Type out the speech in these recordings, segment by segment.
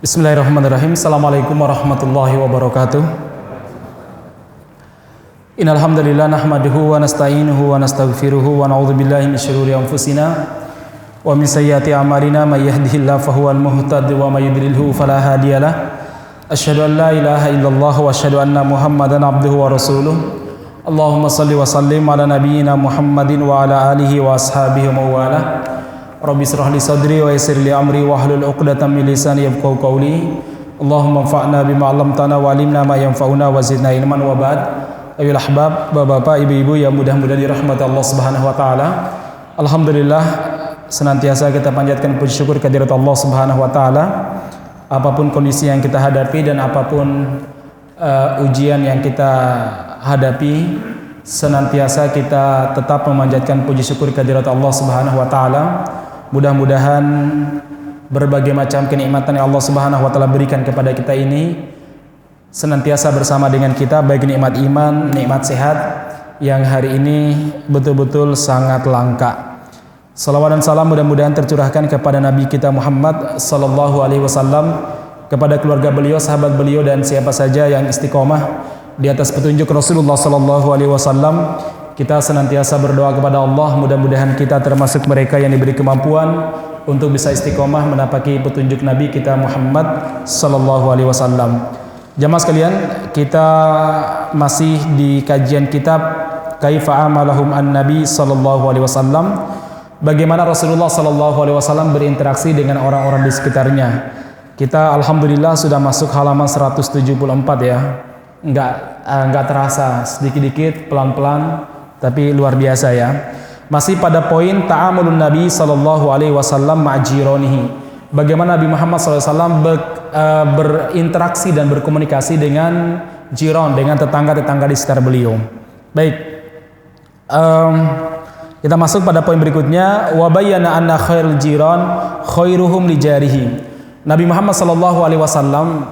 Bismillahirrahmanirrahim. Assalamualaikum warahmatullahi wabarakatuh. Innal hamdalillah nahmaduhu wa nasta'inuhu wa nastaghfiruhu wa na'udzu billahi min syururi anfusina wa min sayyiati a'malina may yahdihillahu fahuwal muhtadi wa may yudlilhu fala hadiyalah. Asyhadu an la ilaha illallah wa asyhadu anna Muhammadan abduhu wa rasuluh. Allahumma shalli wa sallim ala nabiyyina Muhammadin wa ala alihi wa ashabihi wa mawalah. Rabbi israh li sadri wa yassir li amri wa hlul 'uqdatam min lisani yafqahu qawli. Allahumma anfa'na bima 'allamtana wa 'allimna ma yanfa'una wa zidna ilman wa ba'd. Ayyuhal ahbab, bapak-bapak, ibu-ibu yang mudah-mudahan dirahmati Allah Subhanahu wa taala. Alhamdulillah, senantiasa kita panjatkan puji syukur kehadirat Allah Subhanahu wa taala. Apapun kondisi yang kita hadapi dan apapun ujian yang kita hadapi, senantiasa kita tetap memanjatkan puji syukur kehadirat Allah Subhanahu wa taala. Mudah-mudahan berbagai macam kenikmatan yang Allah Subhanahu wa taala berikan kepada kita ini senantiasa bersama dengan kita, baik nikmat iman, nikmat sehat yang hari ini betul-betul sangat langka. Salawat dan salam mudah-mudahan tercurahkan kepada Nabi kita Muhammad sallallahu alaihi wasallam, kepada keluarga beliau, sahabat beliau, dan siapa saja yang istiqomah di atas petunjuk Rasulullah sallallahu alaihi wasallam. Kita senantiasa berdoa kepada Allah, mudah-mudahan kita termasuk mereka yang diberi kemampuan untuk bisa istiqomah menapaki petunjuk Nabi kita Muhammad sallallahu alaihi wasallam. Jamaah sekalian, kita masih di kajian kitab Kaifa Amalahum An-Nabi sallallahu alaihi wasallam. Bagaimana Rasulullah sallallahu alaihi wasallam berinteraksi dengan orang-orang di sekitarnya. Kita alhamdulillah sudah masuk halaman 174 ya. Enggak terasa, sedikit-sedikit, pelan-pelan, tapi luar biasa ya. Masih pada poin ta'amulun Nabi sallallahu alaihi wasallam ma'jironihi. Bagaimana Nabi Muhammad sallallahu alaihi wasallam berinteraksi dan berkomunikasi dengan jiran, dengan tetangga-tetangga di sekitar beliau. Baik. Kita masuk pada poin berikutnya, wa bayyana anna khairul jiran khairuhum li jarihi. Nabi Muhammad sallallahu alaihi wasallam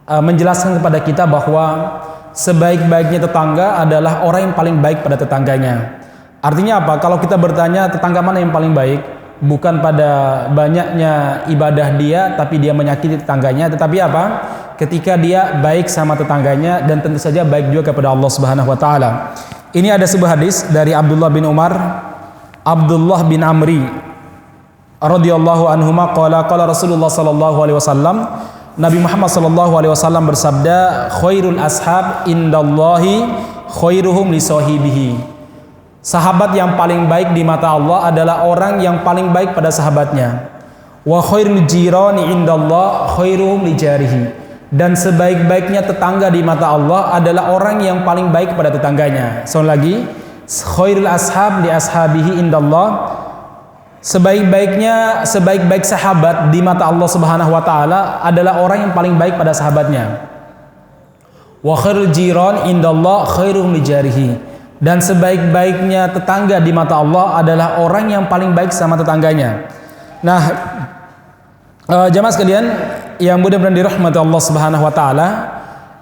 menjelaskan kepada kita bahwa sebaik-baiknya tetangga adalah orang yang paling baik pada tetangganya. Artinya apa? Kalau kita bertanya tetangga mana yang paling baik, bukan pada banyaknya ibadah dia, tapi dia menyakiti tetangganya, tetapi apa? Ketika dia baik sama tetangganya dan tentu saja baik juga kepada Allah Subhanahu wa taala. Ini ada sebuah hadis dari Abdullah bin Umar, Abdullah bin Amri radhiyallahu anhuma qala Rasulullah sallallahu alaihi wasallam, Nabi Muhammad sallallahu alaihi wasallam bersabda, khairul ashab indallahi khairuhum li sahibihi. Sahabat yang paling baik di mata Allah adalah orang yang paling baik pada sahabatnya. Wa khairul jirani indallah khairuhum li jarihi. Dan sebaik-baiknya tetangga di mata Allah adalah orang yang paling baik pada tetangganya. Soal lagi, khairul ashab li ashabihi indallah. Sebaik-baik sahabat di mata Allah Subhanahu wa taala adalah orang yang paling baik pada sahabatnya. Wa khairul jiran indallah khairuhum li jarihi. Dan sebaik-baiknya tetangga di mata Allah adalah orang yang paling baik sama tetangganya. Nah, jamaah sekalian yang mudah-mudahan dirahmati Allah Subhanahu wa taala,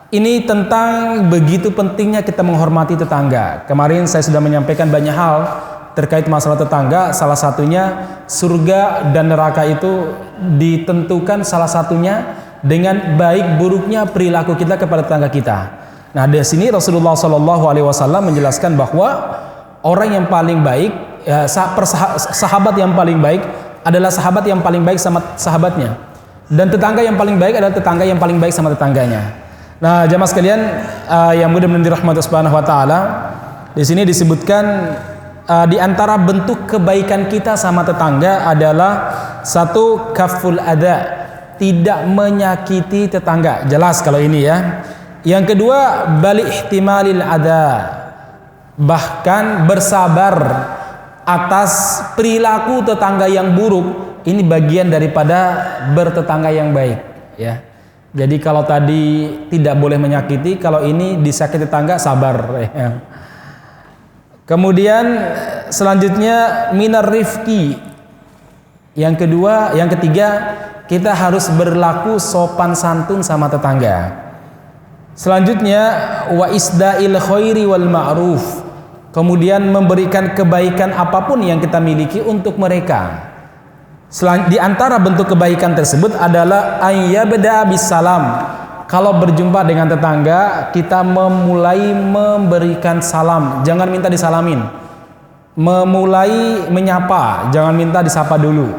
ini tentang begitu pentingnya kita menghormati tetangga. Kemarin saya sudah menyampaikan banyak hal terkait masalah tetangga. Salah satunya surga dan neraka itu ditentukan salah satunya dengan baik buruknya perilaku kita kepada tetangga kita. Nah, di sini Rasulullah Shallallahu alaihi wasallam menjelaskan bahwa orang yang paling baik, sahabat yang paling baik adalah sahabat yang paling baik sama sahabatnya, dan tetangga yang paling baik adalah tetangga yang paling baik sama tetangganya. Nah, jamaah sekalian yang mudah-mudahan dirahmati Subhanahu wa taala, di sini disebutkan di antara bentuk kebaikan kita sama tetangga adalah satu, kaful ada, tidak menyakiti tetangga. Jelas kalau ini ya. Yang kedua, bali ihtimalil ada, bahkan bersabar atas perilaku tetangga yang buruk. Ini bagian daripada bertetangga yang baik ya. Jadi kalau tadi tidak boleh menyakiti, kalau ini disakiti tetangga sabar ya. Kemudian selanjutnya minar rifqi. Yang ketiga, kita harus berlaku sopan santun sama tetangga. Selanjutnya wa isda'il khairi wal ma'ruf. Kemudian memberikan kebaikan apapun yang kita miliki untuk mereka. Di antara bentuk kebaikan tersebut adalah ayyabda bisalam. Kalau berjumpa dengan tetangga, kita memulai memberikan salam, jangan minta disalamin. Memulai menyapa, jangan minta disapa dulu.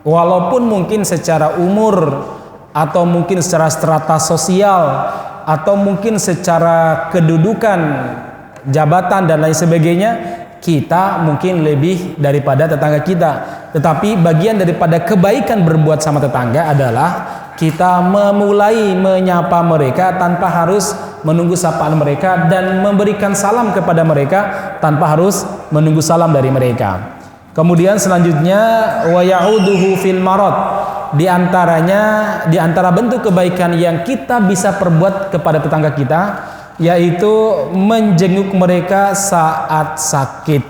Walaupun mungkin secara umur atau mungkin secara strata sosial atau mungkin secara kedudukan, jabatan dan lain sebagainya, kita mungkin lebih daripada tetangga kita. Tetapi bagian daripada kebaikan berbuat sama tetangga adalah kita memulai menyapa mereka tanpa harus menunggu sapaan mereka dan memberikan salam kepada mereka tanpa harus menunggu salam dari mereka. Kemudian selanjutnya wa ya'uduhu fil marad. Di antara bentuk kebaikan yang kita bisa perbuat kepada tetangga kita yaitu menjenguk mereka saat sakit,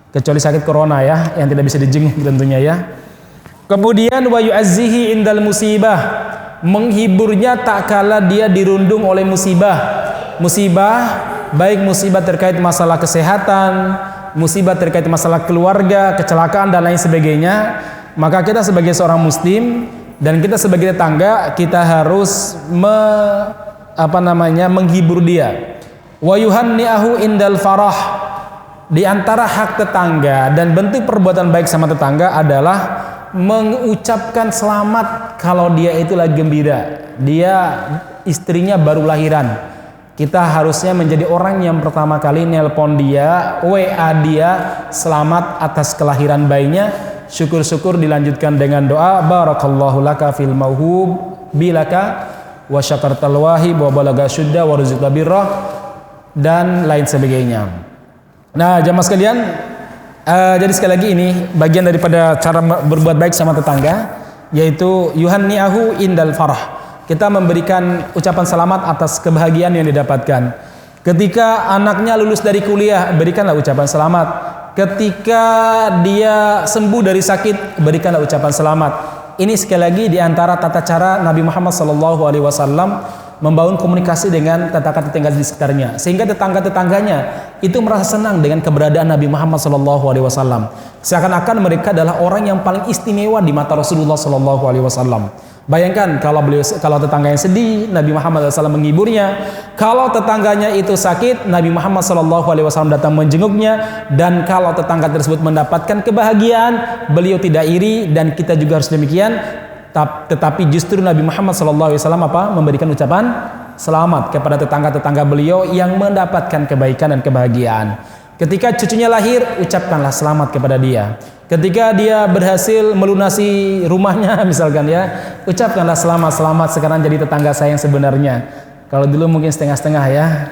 kecuali sakit corona ya, yang tidak bisa dijenguk tentunya ya. Kemudian wa yu'azzihi indal musibah, menghiburnya tak kala dia dirundung oleh musibah. Musibah baik musibah terkait masalah kesehatan, musibah terkait masalah keluarga, kecelakaan dan lain sebagainya. Maka kita sebagai seorang muslim dan kita sebagai tetangga, kita harus menghibur dia. Wa yuhanni'ahu indal farah. Di antara hak tetangga dan bentuk perbuatan baik sama tetangga adalah mengucapkan selamat kalau dia itu lagi gembira. Dia istrinya baru lahiran. Kita harusnya menjadi orang yang pertama kali nelpon dia, WA dia, selamat atas kelahiran bayinya. Syukur-syukur dilanjutkan dengan doa, barakallahu laka fil mauhub bilaka wa syakartal wahib wa balaga syudda wa rizqa birrah dan lain sebagainya. Nah, jamaah sekalian, jadi sekali lagi ini bagian daripada cara berbuat baik sama tetangga, yaitu yuhanni'ahu indal farah. Kita memberikan ucapan selamat atas kebahagiaan yang didapatkan. Ketika anaknya lulus dari kuliah, berikanlah ucapan selamat. Ketika dia sembuh dari sakit, berikanlah ucapan selamat. Ini sekali lagi di antara tata cara Nabi Muhammad SAW membangun komunikasi dengan tetangga-tetangga di sekitarnya, sehingga tetangga-tetangganya itu merasa senang dengan keberadaan Nabi Muhammad SAW. Seakan-akan mereka adalah orang yang paling istimewa di mata Rasulullah SAW. Bayangkan kalau tetangga yang sedih, Nabi Muhammad SAW menghiburnya. Kalau tetangganya itu sakit, Nabi Muhammad SAW datang menjenguknya. Dan kalau tetangga tersebut mendapatkan kebahagiaan, beliau tidak iri, dan kita juga harus demikian. Tetapi justru Nabi Muhammad SAW memberikan ucapan selamat kepada tetangga-tetangga beliau yang mendapatkan kebaikan dan kebahagiaan. Ketika cucunya lahir, ucapkanlah selamat kepada dia. Ketika dia berhasil melunasi rumahnya misalkan ya, ucapkanlah selamat sekarang jadi tetangga saya yang sebenarnya. Kalau dulu mungkin setengah-setengah ya.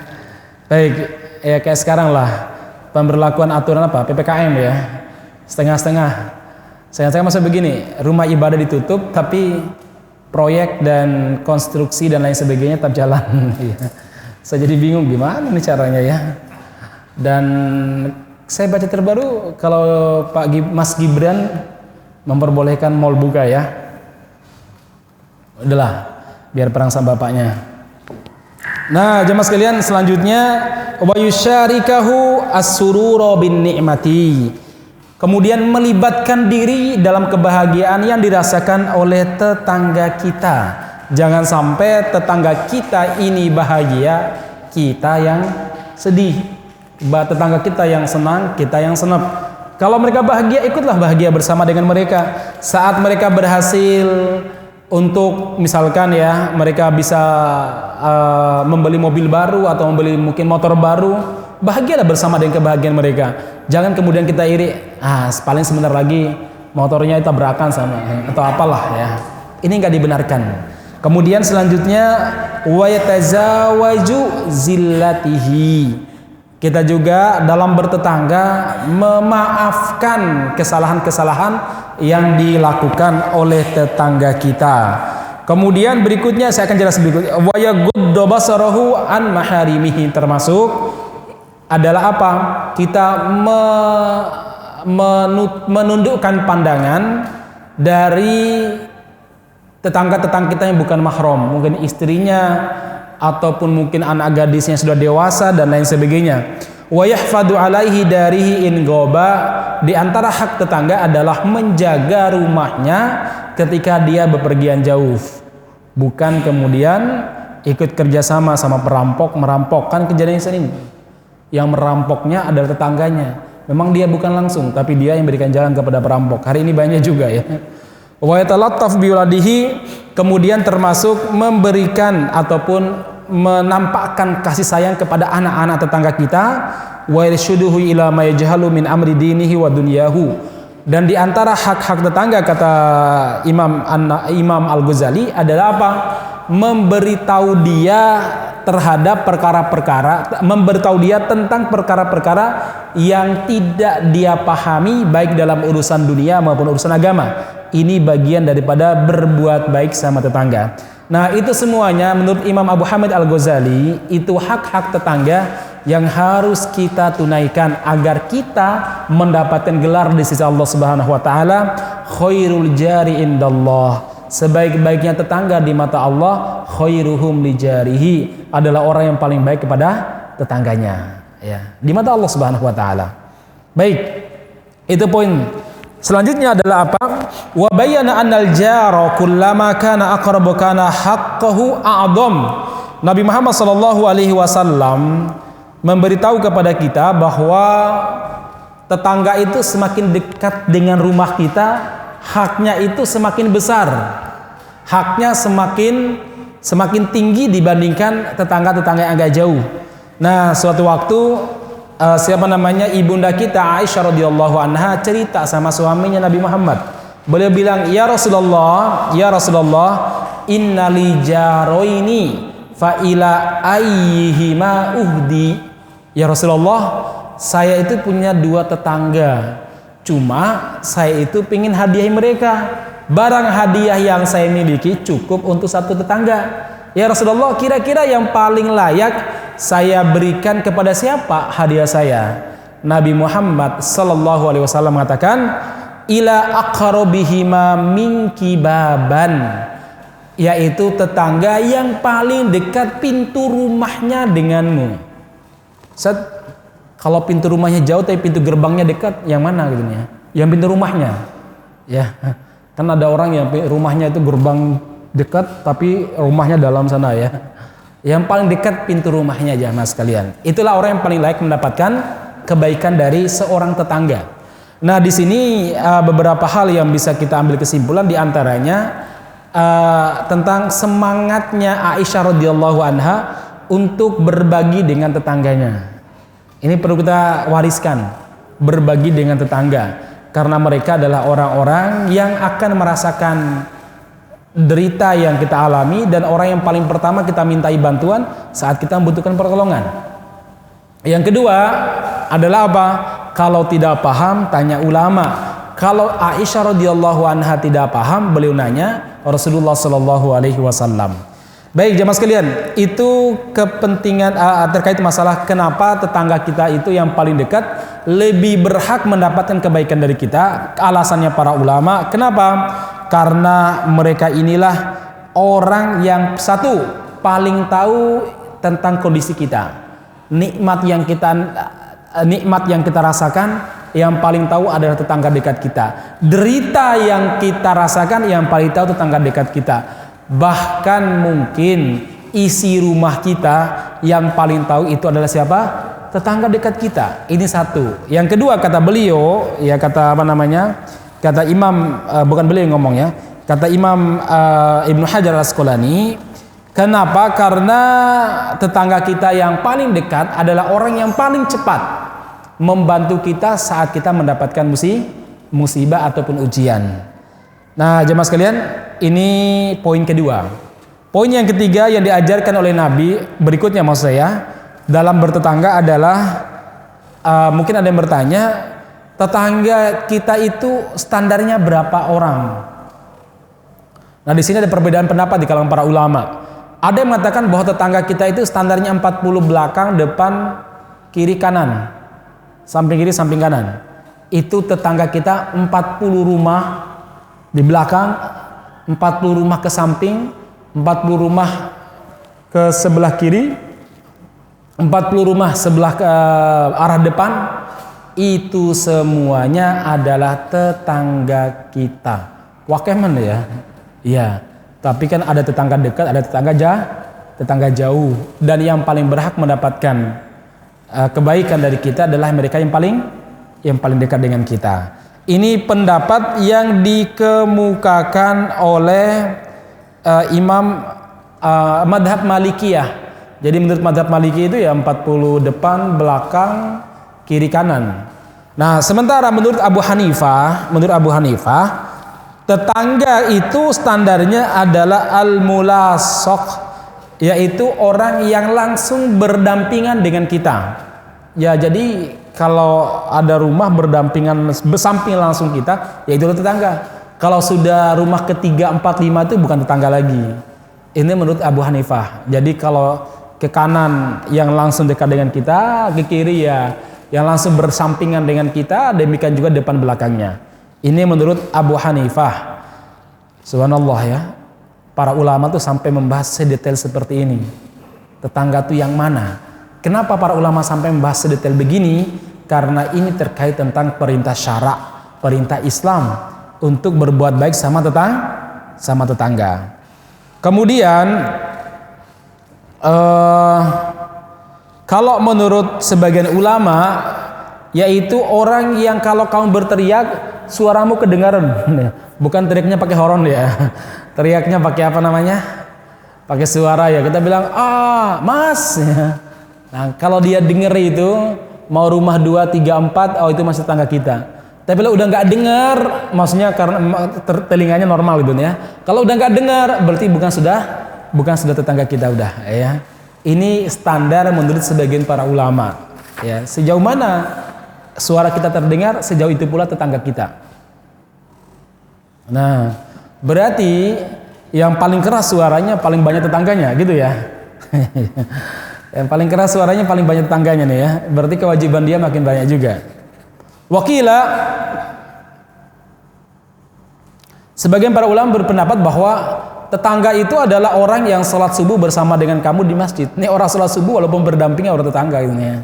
Baik, ya kayak sekarang lah pemberlakuan aturan PPKM ya. Setengah-setengah. Saya masih begini, rumah ibadah ditutup tapi proyek dan konstruksi dan lain sebagainya tetap jalan. Saya jadi bingung gimana nih caranya ya. Dan saya baca terbaru kalau Mas Gibran memperbolehkan mal buka ya. Udahlah, biar perang sama bapaknya. Nah, jemaah sekalian, selanjutnya wa yusyarikahu as-surura bin ni'mati. Kemudian melibatkan diri dalam kebahagiaan yang dirasakan oleh tetangga kita. Jangan sampai tetangga kita ini bahagia, kita yang sedih. Tetangga kita yang senang, kita yang senep. Kalau mereka bahagia, ikutlah bahagia bersama dengan mereka. Saat mereka berhasil untuk misalkan ya, mereka bisa membeli mobil baru atau membeli mungkin motor baru, bahagialah bersama dengan kebahagiaan mereka. Jangan kemudian kita iri, paling sebentar lagi motornya tabrakan sama atau apalah ya. Ini enggak dibenarkan. Kemudian selanjutnya wa yatazawaju zillatihi. Kita juga dalam bertetangga memaafkan kesalahan-kesalahan yang dilakukan oleh tetangga kita. Kemudian berikutnya saya akan jelaskan berikutnya. Wa yaghuddu basarahu an maharimihi, termasuk adalah apa? Kita menundukkan pandangan dari tetangga-tetangga kita yang bukan mahram, mungkin istrinya ataupun mungkin anak gadisnya sudah dewasa dan lain sebagainya. Wa yahfadu alaihi darihi in ghaba, di antara hak tetangga adalah menjaga rumahnya ketika dia bepergian jauh. Bukan kemudian ikut kerjasama sama perampok, merampok. Kan kejadian sering. Yang merampoknya adalah tetangganya. Memang dia bukan langsung, tapi dia yang berikan jalan kepada perampok. Hari ini banyak juga ya. Wa yatalattaf biwaladihi, kemudian termasuk memberikan ataupun menampakkan kasih sayang kepada anak-anak tetangga kita. Wa irshuduhu ila ma yajhalu min amri dinihi wa dunyahu. Dan di antara hak-hak tetangga kata Imam Al-Ghazali adalah apa? Memberitahu dia terhadap perkara-perkara, memberitahu dia tentang perkara-perkara yang tidak dia pahami baik dalam urusan dunia maupun urusan agama. Ini bagian daripada berbuat baik sama tetangga. Nah, itu semuanya menurut Imam Abu Hamid Al-Ghazali itu hak-hak tetangga yang harus kita tunaikan agar kita mendapatkan gelar di sisi Allah Subhanahu wa taala, khairul jari indallah. Sebaik-baiknya tetangga di mata Allah, khairuhum li jarihi, adalah orang yang paling baik kepada tetangganya ya, di mata Allah Subhanahu wa taala. Baik. Itu poin. Selanjutnya adalah apa? Wa bayyana annal jara kullama kana aqrabu kana haqqahu a'dham. Nabi Muhammad sallallahu alaihi wasallam memberitahu kepada kita bahwa tetangga itu semakin dekat dengan rumah kita, haknya itu semakin besar. Haknya semakin tinggi dibandingkan tetangga-tetangga yang agak jauh. Nah, suatu waktu ibunda kita Aisyah radhiyallahu anha cerita sama suaminya Nabi Muhammad. Beliau bilang, "Ya Rasulullah, innali jaroini fa ila ayyihima uhdi." Ya Rasulullah, saya itu punya dua tetangga. Cuma saya itu pingin hadiahi mereka. Barang hadiah yang saya miliki cukup untuk satu tetangga. Ya Rasulullah, kira-kira yang paling layak saya berikan kepada siapa hadiah saya? Nabi Muhammad sallallahu alaihi wasallam mengatakan, ila aqrabihima minki baban, yaitu tetangga yang paling dekat pintu rumahnya denganmu. Kalau pintu rumahnya jauh tapi pintu gerbangnya dekat, yang mana gitu ya? Yang pintu rumahnya. Ya. Kan ada orang yang rumahnya itu gerbang dekat tapi rumahnya dalam sana ya. Yang paling dekat pintu rumahnya jamaah sekalian. Itulah orang yang paling layak mendapatkan kebaikan dari seorang tetangga. Nah, di sini beberapa hal yang bisa kita ambil kesimpulan, di antaranya tentang semangatnya Aisyah radhiyallahu anha untuk berbagi dengan tetangganya. Ini perlu kita wariskan, berbagi dengan tetangga, karena mereka adalah orang-orang yang akan merasakan derita yang kita alami dan orang yang paling pertama kita mintai bantuan saat kita membutuhkan pertolongan. Yang kedua adalah apa? Kalau tidak paham, tanya ulama. Kalau Aisyah radhiyallahu anha tidak paham, beliau nanya Rasulullah sallallahu alaihi wasallam. Baik jemaah sekalian, itu kepentingan terkait masalah kenapa tetangga kita itu yang paling dekat lebih berhak mendapatkan kebaikan dari kita. Alasannya para ulama, kenapa? Karena mereka inilah orang yang satu paling tahu tentang kondisi kita. Nikmat yang kita rasakan, yang paling tahu adalah tetangga dekat kita. Derita yang kita rasakan, yang paling tahu tetangga dekat kita. Bahkan mungkin isi rumah kita yang paling tahu itu adalah siapa? Tetangga dekat kita. Ini satu. Yang kedua kata beliau, ya kata kata Imam, bukan beliau yang ngomong ya, kata Imam Ibnu Hajar Al-Asqalani, kenapa? Karena tetangga kita yang paling dekat adalah orang yang paling cepat membantu kita saat kita mendapatkan musibah ataupun ujian. Nah, jemaah sekalian, ini poin kedua. Poin yang ketiga yang diajarkan oleh Nabi berikutnya maksud saya dalam bertetangga adalah mungkin ada yang bertanya, tetangga kita itu standarnya berapa orang? Nah, di sini ada perbedaan pendapat di kalangan para ulama. Ada yang mengatakan bahwa tetangga kita itu standarnya 40 belakang, depan, kiri, kanan. Samping kiri, samping kanan. Itu tetangga kita 40 rumah di belakang, 40 rumah ke samping, 40 rumah ke sebelah kiri, 40 rumah sebelah ke arah depan. itu semuanya adalah tetangga kita. Wakeman ya. Iya. Tapi kan ada tetangga dekat, ada tetangga jauh. Dan yang paling berhak mendapatkan kebaikan dari kita adalah mereka yang paling dekat dengan kita. Ini pendapat yang dikemukakan oleh Imam madhab Malikiyah. Jadi menurut madhab Maliki itu ya 40 depan, belakang, kiri, kanan. Nah, sementara menurut Abu Hanifah, tetangga itu standarnya adalah al-mulasaq, yaitu orang yang langsung berdampingan dengan kita. Ya, jadi kalau ada rumah berdampingan bersamping langsung kita, ya itu tetangga. Kalau sudah rumah ketiga, 4, 5 itu bukan tetangga lagi. Ini menurut Abu Hanifah. Jadi kalau ke kanan yang langsung dekat dengan kita, ke kiri ya yang langsung bersampingan dengan kita, demikian juga depan belakangnya. Ini menurut Abu Hanifah. Subhanallah ya. Para ulama tuh sampai membahas sedetail seperti ini. Tetangga tuh yang mana? Kenapa para ulama sampai membahas sedetail begini? Karena ini terkait tentang perintah syara, perintah Islam untuk berbuat baik sama tetangga. Kemudian kalau menurut sebagian ulama, yaitu orang yang kalau kamu berteriak suaramu kedengaran, bukan teriaknya pakai horn ya, teriaknya pakai apa namanya, pakai suara ya, kita bilang mas. Nah kalau dia denger itu mau rumah 2, 3, 4, oh itu masih tetangga kita. Tapi kalau udah nggak dengar, maksudnya karena telinganya normal gitu ya. Kalau udah nggak dengar, berarti bukan sudah tetangga kita udah ya. Ini standar menurut sebagian para ulama. Ya, sejauh mana suara kita terdengar, sejauh itu pula tetangga kita. Nah, berarti yang paling keras suaranya paling banyak tetangganya, gitu ya. Yang paling keras suaranya paling banyak tetangganya nih ya. Berarti kewajiban dia makin banyak juga. Wakila, sebagian para ulama berpendapat bahwa tetangga itu adalah orang yang sholat subuh bersama dengan kamu di masjid. Ini orang sholat subuh walaupun berdampingan orang tetangga gitu ya.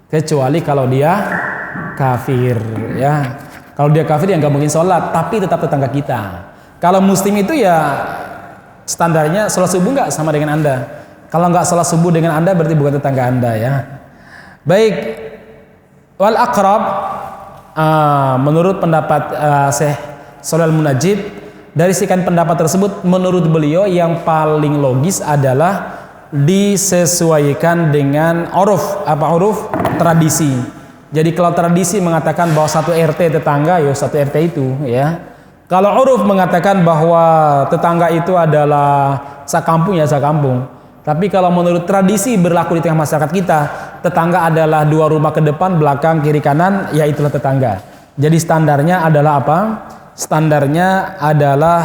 Kecuali kalau dia kafir ya. Kalau dia kafir ya nggak mungkin sholat, tapi tetap tetangga kita. Kalau muslim itu ya standarnya sholat subuh nggak sama dengan Anda. Kalau nggak sholat subuh dengan Anda berarti bukan tetangga Anda ya. Baik, wal aqrab menurut pendapat Syekh Shalih Al-Munajjid, dari sekian pendapat tersebut menurut beliau yang paling logis adalah disesuaikan dengan uruf. Apa uruf? Tradisi. Jadi kalau tradisi mengatakan bahwa satu RT tetangga, ya satu RT itu ya. Kalau uruf mengatakan bahwa tetangga itu adalah sakampung, ya sakampung. Tapi kalau menurut tradisi berlaku di tengah masyarakat kita, tetangga adalah 2 rumah ke depan, belakang, kiri, kanan, ya itulah tetangga. Jadi standarnya adalah apa? Standarnya adalah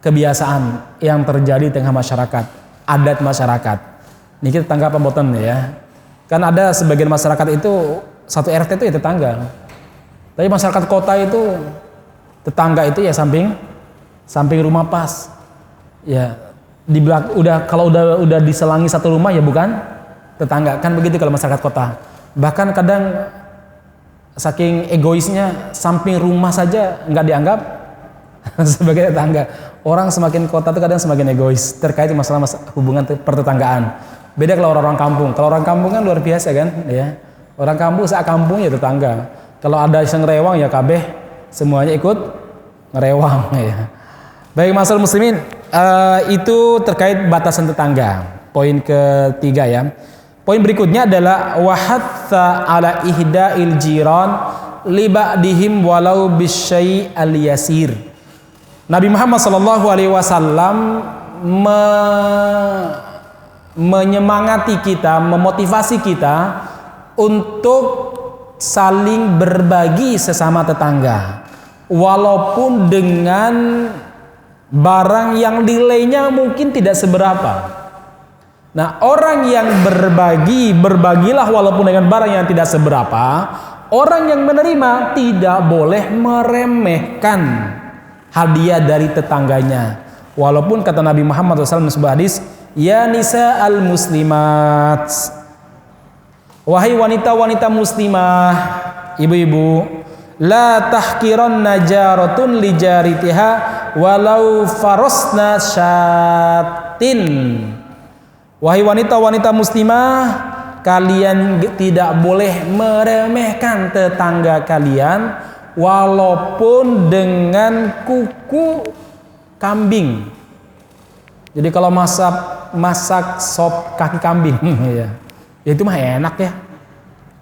kebiasaan yang terjadi di tengah masyarakat, adat masyarakat. Ini kita tetangga apa mboten ya? Kan ada sebagian masyarakat itu satu RT itu ya tetangga. Tapi masyarakat kota itu tetangga itu ya samping rumah pas. Ya, di belakang kalau udah diselangi satu rumah ya bukan tetangga. Kan begitu kalau masyarakat kota. Bahkan kadang saking egoisnya samping rumah saja nggak dianggap sebagai tetangga. Orang semakin kota itu kadang semakin egois terkait masalah hubungan pertetanggaan. Beda kalau orang kampung. Kalau orang kampung kan luar biasa kan, ya. Orang kampung sak kampung ya tetangga. Kalau ada yang ngerewang ya kabeh semuanya ikut ngerewang ya. Baik masalah muslimin, itu terkait batasan tetangga. Poin ketiga ya. Poin berikutnya adalah wahatha ala ihda'il jiran li ba'dihim walau bisyai' al-yasir. Nabi Muhammad SAW menyemangati kita, memotivasi kita untuk saling berbagi sesama tetangga, walaupun dengan barang yang nilainya mungkin tidak seberapa. Nah, orang yang berbagilah walaupun dengan barang yang tidak seberapa. Orang yang menerima tidak boleh meremehkan hadiah dari tetangganya. Walaupun kata Nabi Muhammad SAW dalam sebuah hadis, ya nisa al muslimat, Wahai wanita-wanita muslimah, ibu-ibu, la tahkiranna jaratun li jaritiha walau farasna syatin. Wahai wanita-wanita muslimah, kalian tidak boleh meremehkan tetangga kalian walaupun dengan kuku kambing. Jadi kalau masak sop kaki kambing ya itu mah enak ya.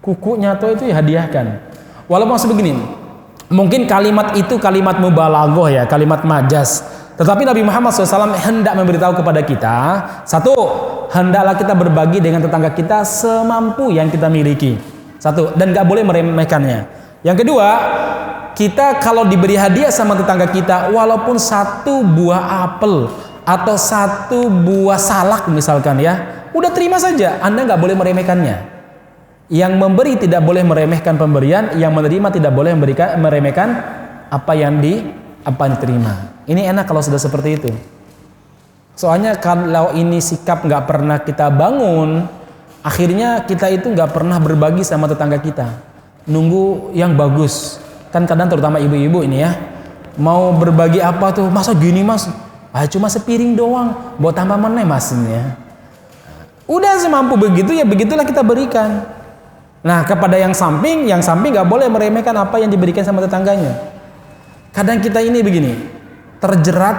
Kukunya tuh itu ya hadiahkan. Walaupun maksud begini, mungkin kalimat itu kalimat mubalaghah ya, kalimat majas. Tetapi Nabi Muhammad SAW hendak memberitahu kepada kita, satu, hendaklah kita berbagi dengan tetangga kita semampu yang kita miliki. Satu, dan gak boleh meremehkannya. Yang kedua, kita kalau diberi hadiah sama tetangga kita, walaupun satu buah apel atau satu buah salak misalkan ya, udah terima saja, Anda gak boleh meremehkannya. Yang memberi tidak boleh meremehkan pemberian, yang menerima tidak boleh meremehkan apa yang diterima. Ini enak kalau sudah seperti itu. Soalnya kalau ini sikap nggak pernah kita bangun, akhirnya kita itu nggak pernah berbagi sama tetangga kita. Nunggu yang bagus. Kan kadang terutama ibu-ibu ini ya, mau berbagi apa tuh, masa gini mas? Cuma sepiring doang, buat tambah meneh masnya. Udah semampu begitu ya, begitulah kita berikan. Nah kepada yang samping nggak boleh meremehkan apa yang diberikan sama tetangganya. Kadang kita ini begini, terjerat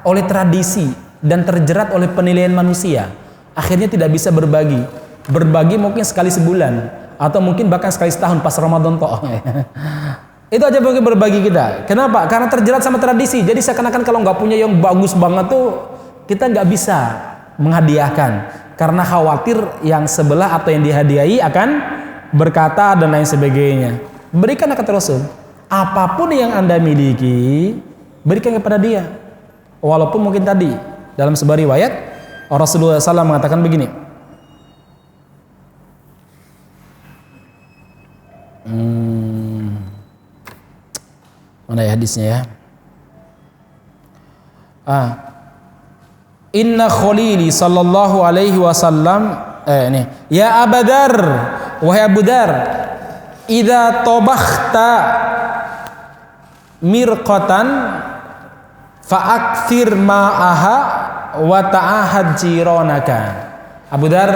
oleh tradisi dan terjerat oleh penilaian manusia, akhirnya tidak bisa berbagi mungkin sekali sebulan atau mungkin bahkan sekali setahun pas Ramadan toh. Itu aja mungkin berbagi kita. Kenapa? Karena terjerat sama tradisi. Jadi seakan-akan kalau nggak punya yang bagus banget tuh kita nggak bisa menghadiahkan karena khawatir yang sebelah atau yang dihadiahi akan berkata dan lain sebagainya. Berikan kata Rasul, apapun yang Anda miliki, berikan kepada dia. Walaupun mungkin tadi dalam sebuah riwayat Rasulullah SAW mengatakan begini. Mana ya hadisnya ya? Inna khalili sallallahu alaihi wasallam ini ya Abu Dzar, wahai Abu Dzar, idza tabakhta mirqatan fa'akthir ma'aha wa ta'ahad jironaka. Abu Dzar,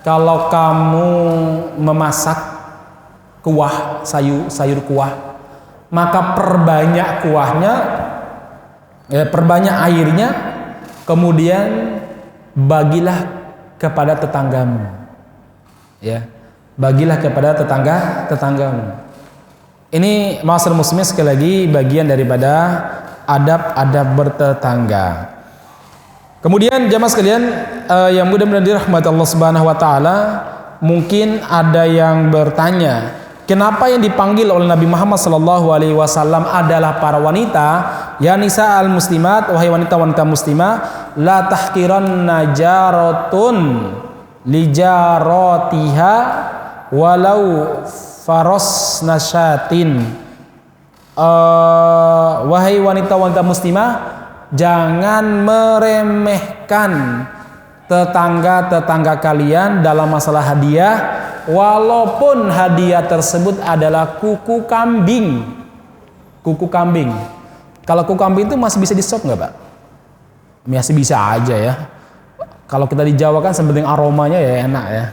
kalau kamu memasak kuah, sayur kuah, maka perbanyak kuahnya, perbanyak airnya, kemudian bagilah kepada tetanggamu. Ya, bagilah kepada tetanggamu. Ini ma'asyiral muslimin sekali lagi bagian daripada adab-adab bertetangga. Kemudian jamaah sekalian yang mudah-mudahan dirahmati Allah Subhanahu wa taala, mungkin ada yang bertanya, kenapa yang dipanggil oleh Nabi Muhammad sallallahu alaihi wasallam adalah para wanita? Ya nisa'al muslimat, wahai wanita-wanita muslimah, la tahqiranna jaratun li jaratiha walau faros nasyatin. Wahai wanita-wanita muslimah, jangan meremehkan tetangga-tetangga kalian dalam masalah hadiah, walaupun hadiah tersebut adalah kuku kambing. Kuku kambing. Kalau kuku kambing itu masih bisa disop nggak, Pak? Masih bisa aja ya. Kalau kita di Jawa kan sebenarnya aromanya ya enak ya.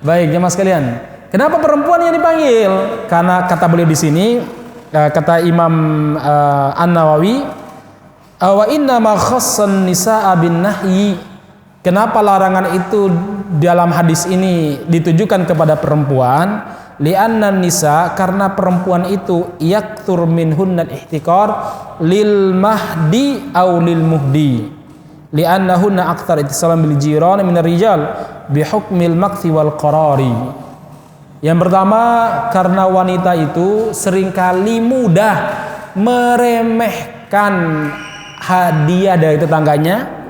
Baik, jemaah sekalian. Kenapa perempuan yang dipanggil? Karena kata beliau di sini, kata Imam An-Nawawi, wa inna ma khassan nisaa bin nahyi. Kenapa larangan itu dalam hadis ini ditujukan kepada perempuan? Li'anna nisa, karena perempuan itu yaktur minhunnal ihtikar lil mahdi aw lil muhdi. Li'annahunna aktsar ittisalan bil jiran min ar-rijal bi hukmil makthi wal qarari. Yang pertama, karena wanita itu seringkali mudah meremehkan hadiah dari tetangganya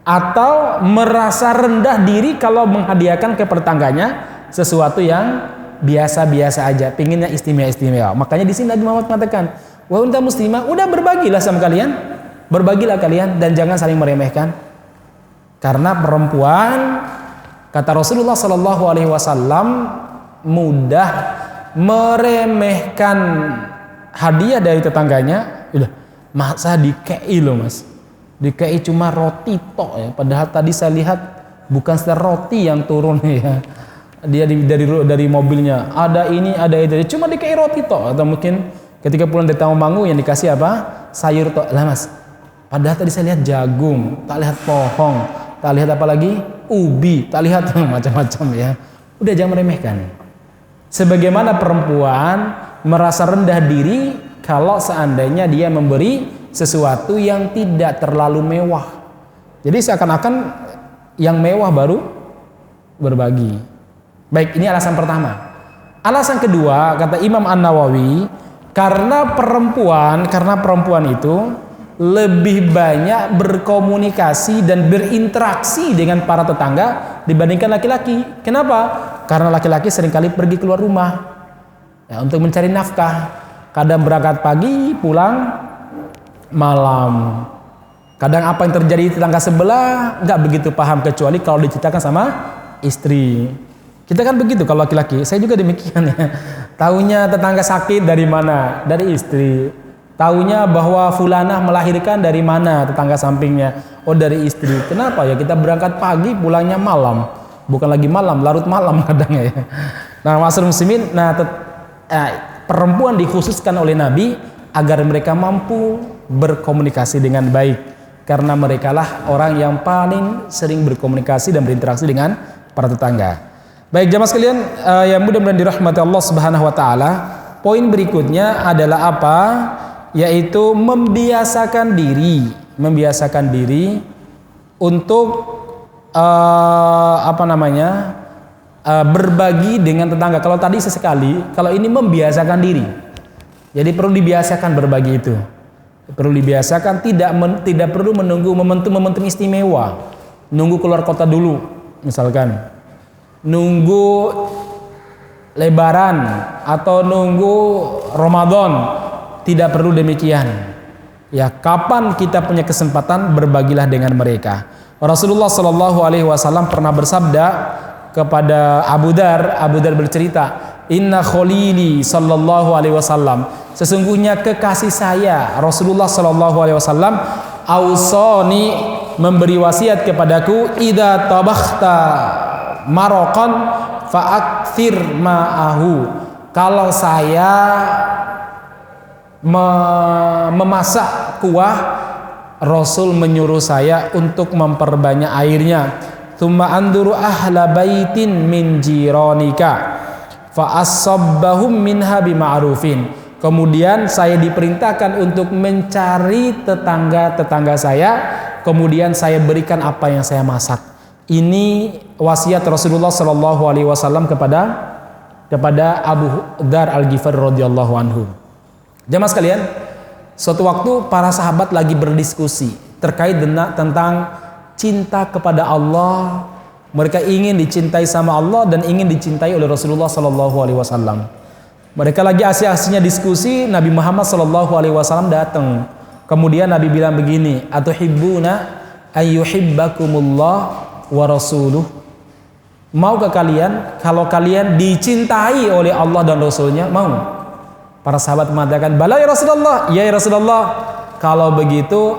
atau merasa rendah diri kalau menghadiahkan ke tetangganya sesuatu yang biasa-biasa aja, pinginnya istimewa-istimewa. Makanya di sini Nabi Muhammad mengatakan, wahai wanita muslimah, udah berbagilah sama kalian, berbagilah kalian dan jangan saling meremehkan. Karena perempuan Kata Rasulullah Shallallahu Alaihi Wasallam, mudah meremehkan hadiah dari tetangganya. Udah, masa dikei loh mas, dikei cuma roti tok ya. Padahal tadi saya lihat bukan roti yang turun ya. Dia dari mobilnya ada ini ada itu, cuma dikei roti tok. Atau mungkin ketika pulang dari Tawangmangu yang dikasih apa? Sayur tok lah mas. Padahal tadi saya lihat jagung, tak lihat pohon, tak lihat apa lagi? Ubi, tak lihat macam-macam ya. Udah, jangan meremehkan. Sebagaimana perempuan merasa rendah diri kalau seandainya dia memberi sesuatu yang tidak terlalu mewah. Jadi seakan-akan yang mewah baru berbagi. Baik, ini alasan pertama. Alasan kedua, kata Imam An-Nawawi, karena perempuan itu lebih banyak berkomunikasi dan berinteraksi dengan para tetangga dibandingkan laki-laki. Kenapa? Karena laki-laki seringkali pergi keluar rumah ya, untuk mencari nafkah. Kadang berangkat pagi, pulang malam. Kadang apa yang terjadi di tetangga sebelah nggak begitu paham, kecuali kalau diceritakan sama istri. Kita kan begitu kalau laki-laki. Saya juga demikian ya. Taunya tetangga sakit dari mana? Dari istri. Taunya bahwa fulanah melahirkan dari mana? Tetangga sampingnya. Oh, dari istri. Kenapa ya? Kita berangkat pagi, pulangnya malam. Bukan lagi malam, larut malam kadang ya. Nah, masyarakat muslimin, perempuan dikhususkan oleh Nabi agar mereka mampu berkomunikasi dengan baik. Karena merekalah orang yang paling sering berkomunikasi dan berinteraksi dengan para tetangga. Baik jamaah sekalian, yang mudah-mudahan dirahmati Allah Subhanahu wa taala. Poin berikutnya adalah apa? Yaitu membiasakan diri untuk berbagi dengan tetangga. Kalau tadi sesekali, kalau ini membiasakan diri. Jadi perlu dibiasakan berbagi itu. Perlu dibiasakan, tidak perlu menunggu momentum-momentum istimewa. Nunggu keluar kota dulu, misalkan. Nunggu Lebaran atau nunggu Ramadan. Tidak perlu demikian. Ya, kapan kita punya kesempatan, berbagilah dengan mereka. Rasulullah Shallallahu Alaihi Wasallam pernah bersabda kepada Abu Dar bercerita, Inna kholili Sallallahu Alaihi Wasallam, sesungguhnya kekasih saya Rasulullah Shallallahu Alaihi Wasallam, ausoni, memberi wasiat kepadaku, idza tabakhta marokan fa'akthir ma'ahu. Kalau saya memasak kuah, Rasul menyuruh saya untuk memperbanyak airnya. Tsumma anduru ahla baitin min jiranika fa asabbahum minha bima'rufin. Kemudian saya diperintahkan untuk mencari tetangga-tetangga saya, kemudian saya berikan apa yang saya masak. Ini wasiat Rasulullah Shallallahu Alaihi Wasallam kepada Abu Dar Al-Ghifari radhiyallahu anhu. Jamaah sekalian, suatu waktu para sahabat lagi berdiskusi terkait tentang cinta kepada Allah. Mereka ingin dicintai sama Allah dan ingin dicintai oleh Rasulullah Sallallahu Alaihi Wasallam. Mereka lagi asik-asiknya diskusi, Nabi Muhammad Sallallahu Alaihi Wasallam datang. Kemudian Nabi bilang begini, atuhibbuna ayyuhibbakumullah wa rasuluh. Maukah kalian kalau kalian dicintai oleh Allah dan Rasulnya? Mau? Para sahabat mengatakan, bala ya Rasulullah, ya Rasulullah. Kalau begitu,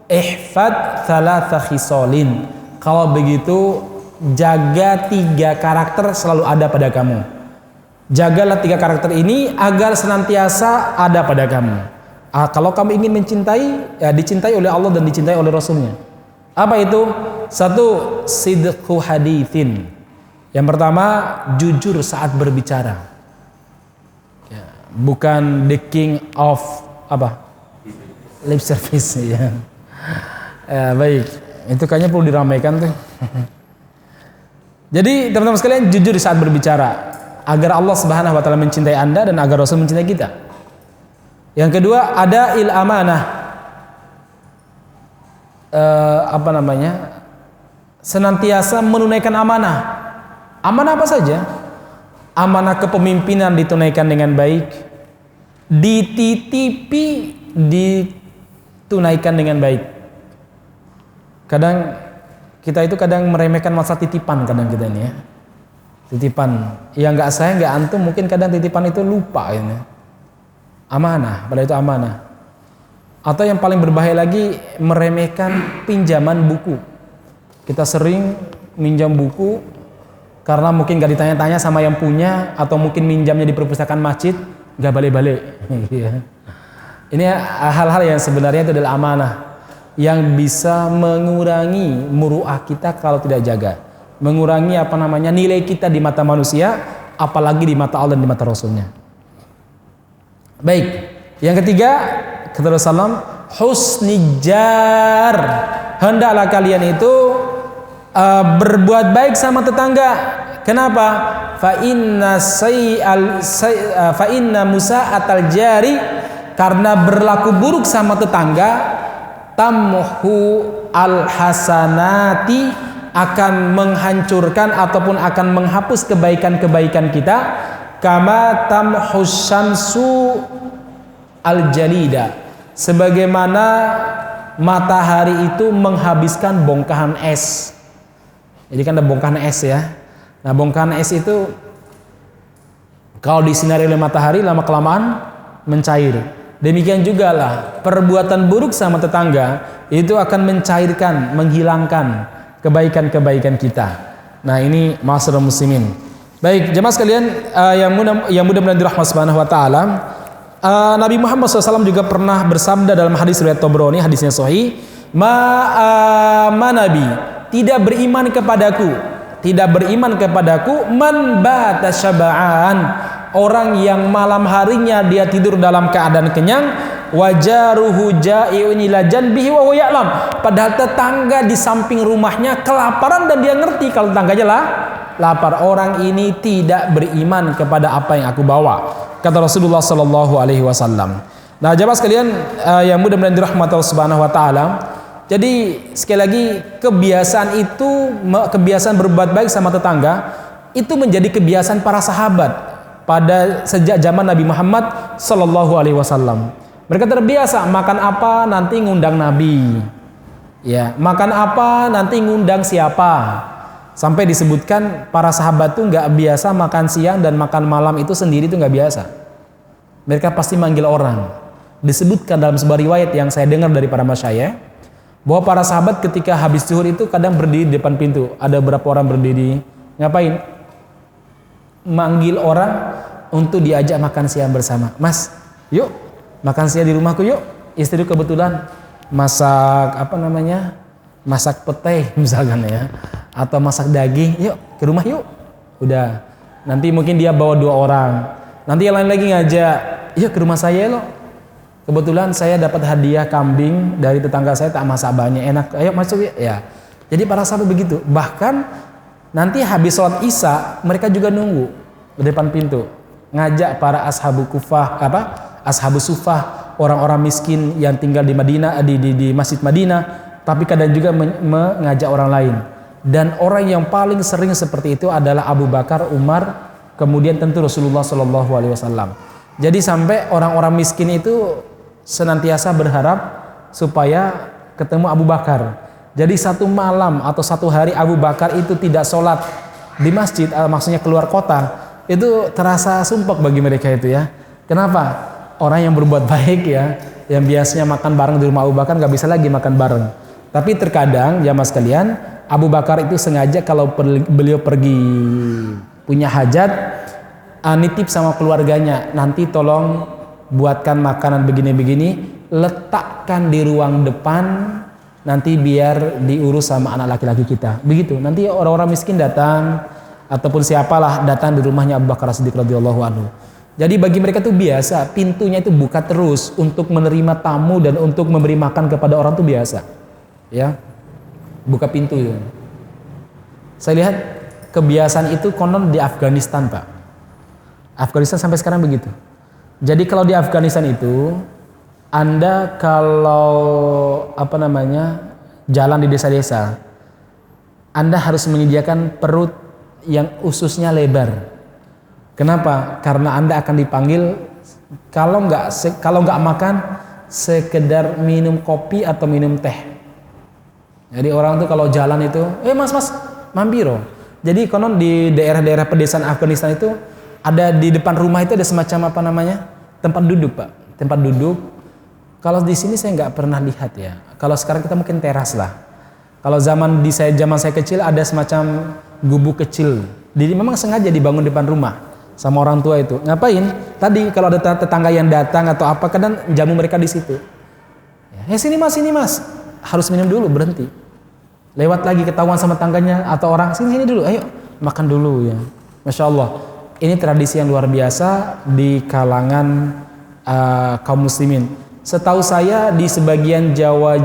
ihfad thalatha khisalin. Kalau begitu, jaga 3 karakter selalu ada pada kamu. Jagalah 3 karakter ini agar senantiasa ada pada kamu. Kalau kamu ingin mencintai, ya dicintai oleh Allah dan dicintai oleh Rasulnya. Apa itu? 1, sidqu hadithin. Yang pertama, jujur saat berbicara. Bukan the king of lip service ya. Baik, itu kayaknya perlu diramaikan tuh. Jadi teman-teman sekalian, jujur saat berbicara agar Allah Subhanahu wa taala mencintai Anda dan agar Rasul mencintai kita. Yang kedua, ada amanah. Senantiasa menunaikan amanah. Amanah apa saja? Amanah kepemimpinan ditunaikan dengan baik, dititipi ditunaikan dengan baik. Kadang kita itu kadang meremehkan masalah titipan kadang kita ini ya. Titipan, yang nggak saya nggak antum mungkin kadang titipan itu lupa ini. Amanah, padahal itu amanah. Atau yang paling berbahaya lagi meremehkan pinjaman buku. Kita sering minjam buku karena mungkin nggak ditanya-tanya sama yang punya, atau mungkin minjamnya di perpustakaan masjid nggak balik-balik. Ini hal-hal yang sebenarnya itu adalah amanah yang bisa mengurangi muruah kita kalau tidak jaga, mengurangi nilai kita di mata manusia, apalagi di mata Allah dan di mata Rasulnya. Baik, yang ketiga kata Rasulullah, husnijar, hendaklah kalian itu berbuat baik sama tetangga. Kenapa? Fa inna musa'atal jari, karena berlaku buruk sama tetangga, tamhu al hasanati, akan menghancurkan ataupun akan menghapus kebaikan-kebaikan kita, kama tamhus syamsu al jalida, sebagaimana matahari itu menghabiskan bongkahan es. Jadi kan ada bongkahan es ya. Nah, bongkahan es itu kalau disinari oleh matahari lama kelamaan mencair. Demikian juga lah perbuatan buruk sama tetangga itu akan mencairkan, menghilangkan kebaikan-kebaikan kita. Nah, ini ma'asyiral muslimin. Baik, jemaah sekalian yang mudah-mudahan dirahmati Subhanahu wa taala. Nabi Muhammad SAW juga pernah bersabda dalam hadis riwayat Tabrani, hadisnya sahih, Nabi tidak beriman kepadaku man bata syaba'an, orang yang malam harinya dia tidur dalam keadaan kenyang, wajaruhu ja'i'un ila janbihi wa huwa ya'lam, padahal tetangga di samping rumahnya kelaparan dan dia ngerti kalau tetangganya lapar. Orang ini tidak beriman kepada apa yang aku bawa, kata Rasulullah sallallahu alaihi wasallam. Nah, jemaah sekalian yang mudah-mudahan dirahmati Allah Subhanahu wa taala. Jadi sekali lagi, kebiasaan berbuat baik sama tetangga itu menjadi kebiasaan para sahabat pada sejak zaman Nabi Muhammad sallallahu alaihi wasallam. Mereka terbiasa makan apa nanti ngundang Nabi. Ya, makan apa nanti ngundang siapa. Sampai disebutkan para sahabat tuh nggak biasa makan siang dan makan malam itu sendiri, itu nggak biasa. Mereka pasti manggil orang. Disebutkan dalam sebuah riwayat yang saya dengar dari para masyayikh bahwa para sahabat ketika habis zuhur itu kadang berdiri di depan pintu. Ada berapa orang berdiri, ngapain? Manggil orang untuk diajak makan siang bersama. Mas, yuk makan siang di rumahku yuk. Istri kebetulan masak masak pete misalkan ya, atau masak daging, yuk ke rumah yuk. Udah, nanti mungkin dia bawa 2 orang, nanti yang lain lagi ngajak, yuk ke rumah saya loh, kebetulan saya dapat hadiah kambing dari tetangga saya, tak masak banyak, enak, ayo masuk ya. Jadi para sahabat begitu. Bahkan nanti habis sholat isya mereka juga nunggu di depan pintu, ngajak para ashabus sufah, orang-orang miskin yang tinggal di Madinah, di Masjid Madinah, tapi kadang juga mengajak orang lain. Dan orang yang paling sering seperti itu adalah Abu Bakar, Umar, kemudian tentu Rasulullah Shallallahu Alaihi Wasallam. Jadi sampai orang-orang miskin itu senantiasa berharap supaya ketemu Abu Bakar. Jadi satu malam atau satu hari Abu Bakar itu tidak sholat di masjid, maksudnya keluar kota, itu terasa sumpek bagi mereka itu ya. Kenapa? Orang yang berbuat baik ya, yang biasanya makan bareng di rumah Abu Bakar nggak bisa lagi makan bareng. Tapi terkadang jamaah sekalian, Abu Bakar itu sengaja kalau beliau pergi punya hajat, nitip sama keluarganya, nanti tolong buatkan makanan begini-begini, letakkan di ruang depan, nanti biar diurus sama anak laki-laki kita. Begitu, nanti orang-orang miskin datang ataupun siapalah datang di rumahnya Abu Bakar As-Siddiq radhiyallahu anhu. Jadi bagi mereka itu biasa, pintunya itu buka terus untuk menerima tamu dan untuk memberi makan kepada orang itu biasa. Ya, buka pintu ya. Saya lihat kebiasaan itu konon di Afghanistan, Pak. Afghanistan sampai sekarang begitu. Jadi kalau di Afghanistan itu, Anda kalau jalan di desa-desa, Anda harus menyediakan perut yang ususnya lebar. Kenapa? Karena Anda akan dipanggil kalau nggak makan, sekedar minum kopi atau minum teh. Jadi orang tuh kalau jalan itu, mas mampiro. Jadi konon di daerah-daerah pedesaan Afghanistan itu ada di depan rumah itu ada semacam apa namanya, tempat duduk Pak, tempat duduk. Kalau di sini saya nggak pernah lihat ya. Kalau sekarang kita mungkin teras lah. Kalau zaman saya kecil ada semacam gubuk kecil. Jadi memang sengaja dibangun depan rumah sama orang tua itu. Ngapain? Tadi kalau ada tetangga yang datang atau apa, kadang jamu mereka di situ. Sini mas, harus minum dulu, berhenti. Lewat lagi ketahuan sama tangganya atau orang, sini dulu, ayo makan dulu ya. Masya Allah, ini tradisi yang luar biasa di kalangan kaum muslimin. Setahu saya di sebagian Jawa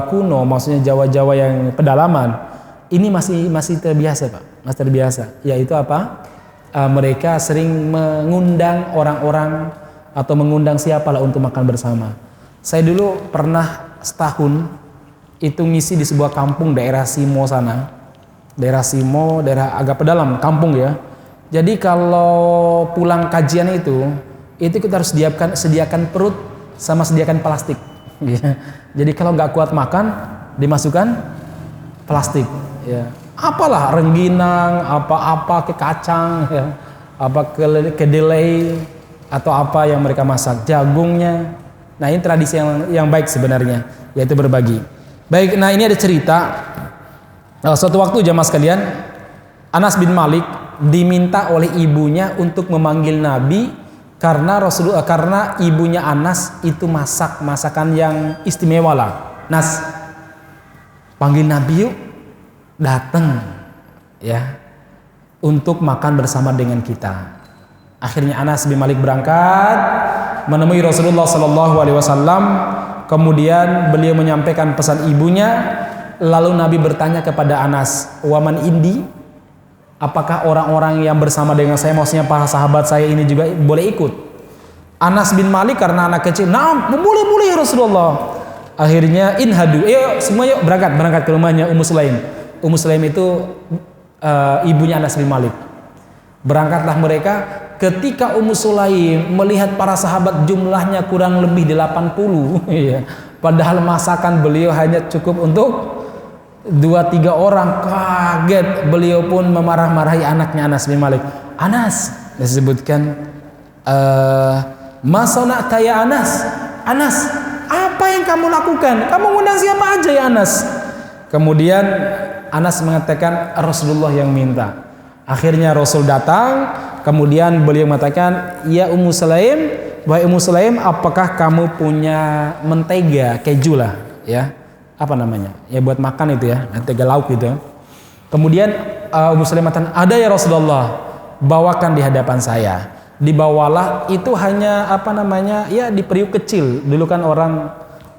kuno, maksudnya Jawa yang pedalaman, ini masih terbiasa Pak, masih terbiasa. Yaitu apa? Mereka sering mengundang orang-orang atau mengundang siapalah untuk makan bersama. Saya dulu pernah setahun itu ngisi di sebuah kampung daerah Simo sana. Daerah Simo, daerah agak pedalam, kampung ya. Jadi kalau pulang kajian itu kita harus sediakan perut sama sediakan plastik. Jadi kalau nggak kuat makan, dimasukkan plastik. Ya. Apalah rengginang, apa-apa ke kacang, ya. Apa kedelai atau apa yang mereka masak, jagungnya. Nah ini tradisi yang baik sebenarnya, yaitu berbagi. Baik, nah ini ada cerita. Suatu waktu jamaah sekalian, Anas bin Malik diminta oleh ibunya untuk memanggil Nabi karena ibunya Anas itu masak masakan yang istimewa lah. Nas, panggil Nabi yuk, datang ya untuk makan bersama dengan kita. Akhirnya Anas bin Malik berangkat menemui Rasulullah SAW. Kemudian beliau menyampaikan pesan ibunya. Lalu Nabi bertanya kepada Anas, waman indi, apakah orang-orang yang bersama dengan saya, maksudnya para sahabat saya ini juga boleh ikut? Anas bin Malik karena anak kecil, nah boleh Rasulullah. Akhirnya inhadu, semua yuk berangkat ke rumahnya Ummu Sulaim. Ummu Sulaim itu ibunya Anas bin Malik. Berangkatlah mereka. Ketika Ummu Sulaim melihat para sahabat jumlahnya kurang lebih 80, ya, padahal masakan beliau hanya cukup untuk 2-3 orang, kaget. Beliau pun memarah-marahi anaknya Anas bin Malik. Anas, disebutkan masana taya Anas, apa yang kamu lakukan? Kamu ngundang siapa aja ya Anas? Kemudian Anas mengatakan Rasulullah yang minta. Akhirnya Rasul datang, kemudian beliau mengatakan, ya Ummu Sulaim, wahai Ummu Sulaim, apakah kamu punya mentega, keju lah, ya, apa namanya, ya buat makan itu ya, mentega lauk gitu. Kemudian Ummu Sulaim mengatakan, ada ya Rasulullah, bawakan di hadapan saya. Dibawalah, itu hanya apa namanya, ya di periuk kecil. Dulu kan orang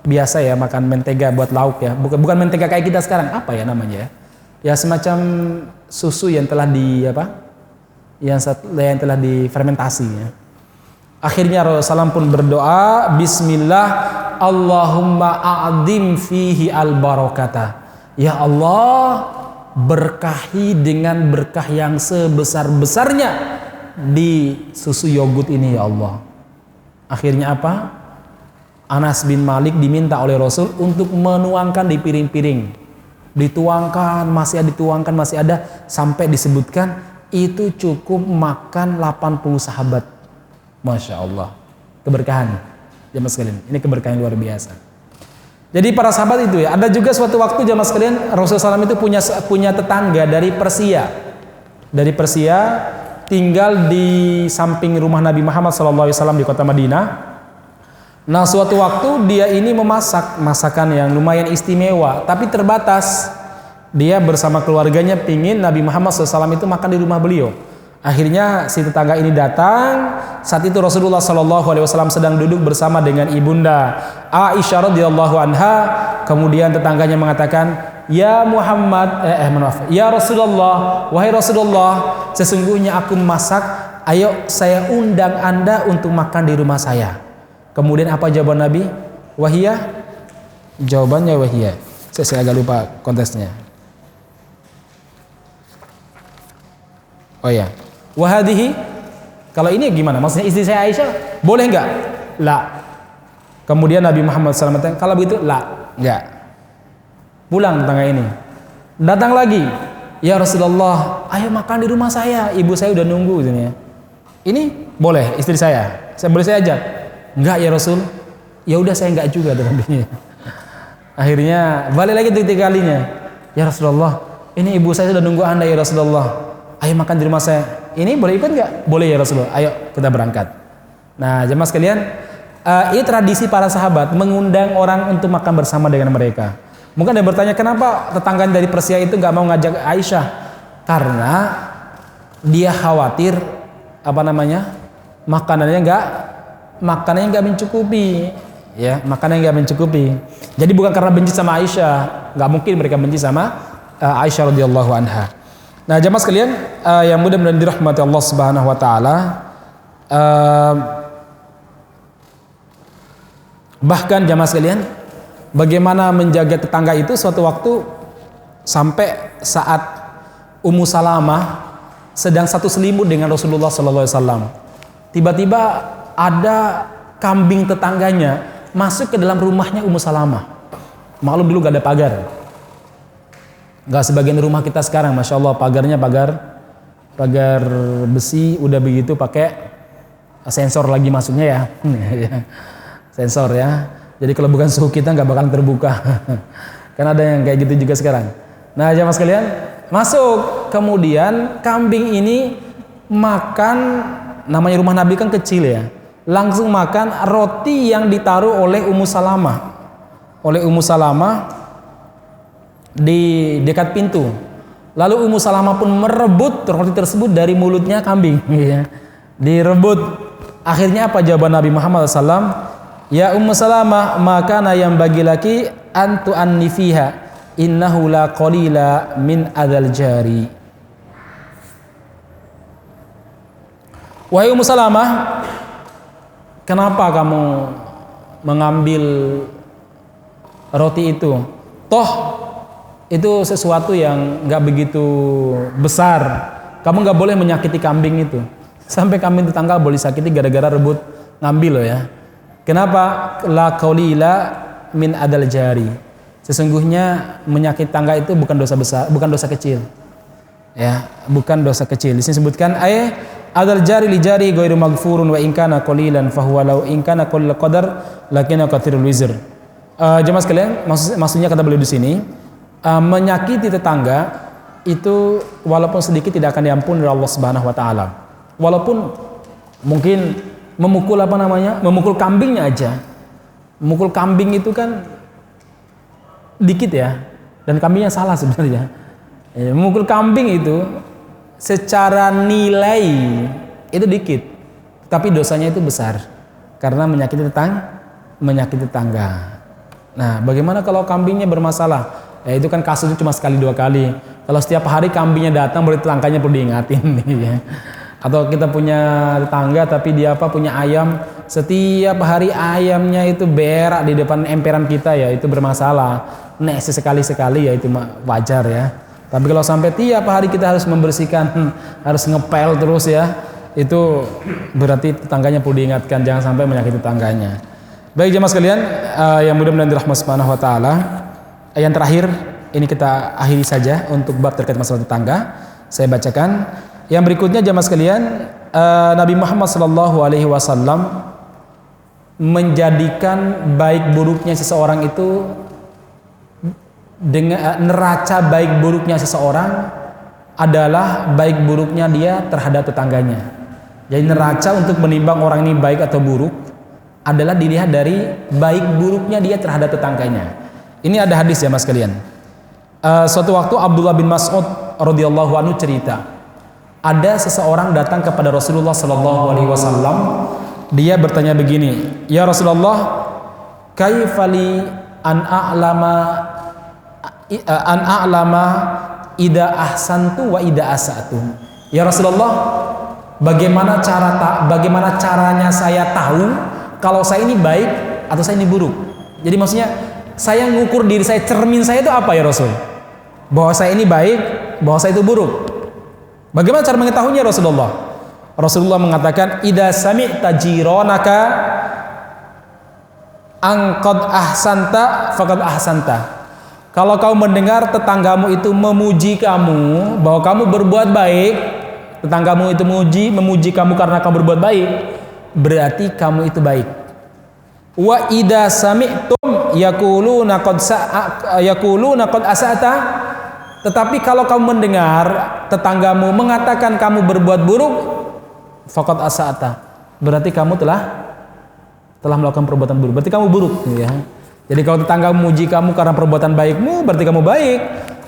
biasa ya makan mentega buat lauk ya, bukan mentega kayak kita sekarang, apa ya namanya ya? Ya semacam susu yang telah yang telah difermentasi ya. Akhirnya Rasulullah pun berdoa, Bismillah, Allahumma a'dim fihi al-barakata. Ya Allah, berkahi dengan berkah yang sebesar-besarnya di susu yogurt ini ya Allah. Akhirnya apa? Anas bin Malik diminta oleh Rasul untuk menuangkan di piring-piring. Dituangkan, masih ada, sampai disebutkan itu cukup makan 80 sahabat. Masya Allah, keberkahan jamaah sekalian, ini keberkahan luar biasa. Jadi para sahabat itu ya, ada juga suatu waktu jamaah sekalian, Rasulullah SAW itu punya tetangga dari Persia, tinggal di samping rumah Nabi Muhammad SAW di kota Madinah. Nah suatu waktu dia ini memasak masakan yang lumayan istimewa, tapi terbatas. Dia bersama keluarganya pingin Nabi Muhammad SAW itu makan di rumah beliau. Akhirnya si tetangga ini datang. Saat itu Rasulullah SAW sedang duduk bersama dengan ibunda Aisyah radhiyallahu anha. Kemudian tetangganya mengatakan, ya Muhammad, ya Rasulullah, wahai Rasulullah, sesungguhnya aku masak. Ayo saya undang Anda untuk makan di rumah saya. Kemudian apa jawaban Nabi? Wahiyah? Jawabannya wahiyah. Saya agak lupa konteksnya. Oh ya. Wahadihi. Kalau ini gimana? Maksudnya istri saya Aisyah boleh enggak? La. Kemudian Nabi Muhammad SAW, kalau begitu la, enggak. Pulang tetangga ini. Datang lagi. Ya Rasulullah, ayo makan di rumah saya. Ibu saya udah nunggu sini ya. Ini boleh istri saya. Boleh saya ajak? Enggak ya Rasul. Ya udah saya enggak juga dengan dia. Akhirnya balik lagi ketiga kalinya. Ya Rasulullah, ini ibu saya sudah nunggu Anda ya Rasulullah. Ayo makan di rumah saya. Ini boleh ikut enggak? Boleh ya Rasulullah. Ayo kita berangkat. Nah, jemaah sekalian, ini tradisi para sahabat mengundang orang untuk makan bersama dengan mereka. Mungkin ada yang bertanya, kenapa tetangga dari Persia itu nggak mau ngajak Aisyah? Karena dia khawatir makanannya nggak mencukupi, ya, makanannya nggak mencukupi. Jadi bukan karena benci sama Aisyah, nggak mungkin mereka benci sama Aisyah radhiyallahu anha. Nah, jemaah sekalian yang mudah-mudahan dirahmati Allah Subhanahu wa taala, bahkan jemaah sekalian, bagaimana menjaga tetangga itu suatu waktu sampai saat Ummu Salamah sedang satu selimut dengan Rasulullah sallallahu alaihi wasallam. Tiba-tiba ada kambing tetangganya masuk ke dalam rumahnya Ummu Salamah. Maklum dulu gak ada pagar. Gak sebagian rumah kita sekarang, masya Allah pagarnya pagar besi, udah begitu pakai sensor lagi masuknya ya. Sensor ya. Jadi kalau bukan suhu kita nggak bakalan terbuka. Kan ada yang kayak gitu juga sekarang. Nah, jemaah sekalian, masuk. Kemudian kambing ini makan, namanya rumah Nabi kan kecil ya. Langsung makan roti yang ditaruh oleh Ummu Salamah. Oleh Ummu Salamah di dekat pintu. Lalu Ummu Salamah pun merebut roti tersebut dari mulutnya kambing. Direbut. Akhirnya apa jawaban Nabi Muhammad SAW? Ya Ummu Salamah, maka yang bagi laki antu annifiha innahu la qalila min adzal jari. Wahai Ummu Salamah, kenapa kamu mengambil roti itu? Toh itu sesuatu yang nggak begitu besar. Kamu nggak boleh menyakiti kambing itu. Sampai kambing tetangga boleh sakiti gara-gara rebut ngambil loh ya. Kenapa? La qaulila min adal jari. Sesungguhnya menyakiti tangga itu bukan dosa besar, bukan dosa kecil. Ya, bukan dosa kecil. Di sini sebutkan adal jari li jari ghairu maghfurun wa in kana qalilan fa huwa law in kana qallal qadar lakinna katsirul wizr. Jemaah sekalian, maksudnya kata beliau di sini, menyakiti tetangga itu walaupun sedikit tidak akan diampuni oleh Allah Subhanahu wa taala. Walaupun mungkin memukul memukul kambingnya aja. Memukul kambing itu kan dikit ya, dan kambingnya salah sebenarnya. Memukul kambing itu secara nilai itu dikit, tapi dosanya itu besar karena menyakiti tetangga. Nah, bagaimana kalau kambingnya bermasalah? Ya itu kan kasusnya cuma sekali dua kali. Kalau setiap hari kambingnya datang, berarti tetangganya perlu diingatin ya. Atau kita punya tetangga tapi dia punya ayam, setiap hari ayamnya itu berak di depan emperan kita, ya itu bermasalah. Nah, sekali-sekali ya itu wajar ya. Tapi kalau sampai tiap hari kita harus membersihkan, harus ngepel terus ya, itu berarti tetangganya perlu diingatkan, jangan sampai menyakiti tetangganya. Baik jemaah sekalian, yang mudah-mudahan dirahmati Subhanahu wa taala. Yang terakhir ini kita akhiri saja untuk bab terkait masalah tetangga. Saya bacakan. Yang berikutnya jemaah sekalian, Nabi Muhammad SAW menjadikan baik buruknya seseorang itu dengan neraca baik buruknya seseorang adalah baik buruknya dia terhadap tetangganya. Jadi neraca untuk menimbang orang ini baik atau buruk adalah dilihat dari baik buruknya dia terhadap tetangganya. Ini ada hadis jemaah sekalian. Suatu waktu Abdullah bin Mas'ud radhiyallahu anhu cerita, ada seseorang datang kepada Rasulullah sallallahu alaihi wasallam. Dia bertanya begini, "Ya Rasulullah, kaifali an a'lama ida ahsantu wa ida asatu?" Ya Rasulullah, bagaimana caranya saya tahu kalau saya ini baik atau saya ini buruk? Jadi maksudnya saya ngukur diri saya, cermin saya itu apa ya Rasul? Bahwa saya ini baik, bahwa saya itu buruk. Bagaimana cara mengetahuinya Rasulullah? Rasulullah mengatakan, "Idza sami'ta jiranaka an qad ahsanta faqad ahsanta." Kalau kamu mendengar tetanggamu itu memuji kamu bahwa kamu berbuat baik, tetanggamu itu memuji kamu karena kamu berbuat baik, berarti kamu itu baik. Wa idza sami'tum yaquluna qad asa'ta, tetapi kalau kamu mendengar tetanggamu mengatakan kamu berbuat buruk, faqad asa'ta, berarti kamu telah melakukan perbuatan buruk, berarti kamu buruk ya. Jadi kalau tetanggamu memuji kamu karena perbuatan baikmu, berarti kamu baik.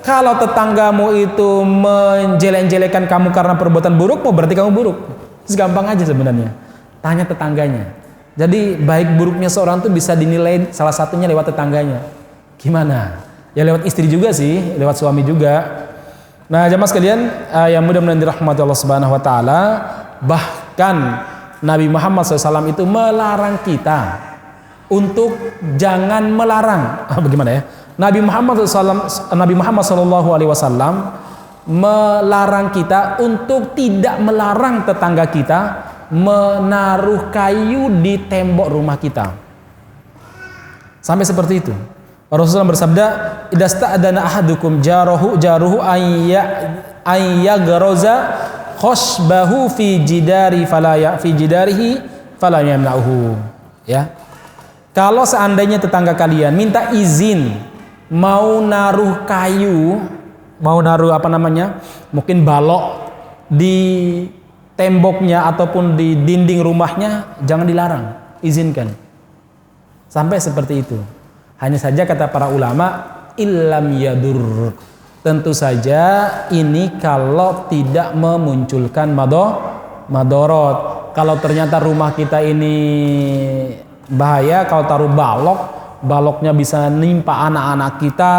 Kalau tetanggamu itu menjelek-jelekan kamu karena perbuatan burukmu, berarti kamu buruk. Gampang aja sebenarnya. Tanya tetangganya. Jadi baik buruknya seorang itu bisa dinilai salah satunya lewat tetangganya. Gimana? Ya lewat istri juga sih, lewat suami juga. Nah, jamaah sekalian, yang mudah-mudahan dirahmati Allah Subhanahu wa taala, bahkan Nabi Muhammad SAW itu melarang kita untuk jangan melarang. Bagaimana ya? Nabi Muhammad SAW melarang kita untuk tidak melarang tetangga kita menaruh kayu di tembok rumah kita. Sampai seperti itu. Rasulullah bersabda, "Idasta'dana ahadukum jaruhu ayyaghraza khashbahu fi jidarihi fala yamna'uhu." Ya. Kalau seandainya tetangga kalian minta izin mau naruh kayu, mau naruh mungkin balok di temboknya ataupun di dinding rumahnya, jangan dilarang, izinkan. Sampai seperti itu. Hanya saja kata para ulama, illam yadur. Tentu saja ini kalau tidak memunculkan madorot. Kalau ternyata rumah kita ini bahaya, kalau taruh baloknya bisa nimpa anak-anak kita,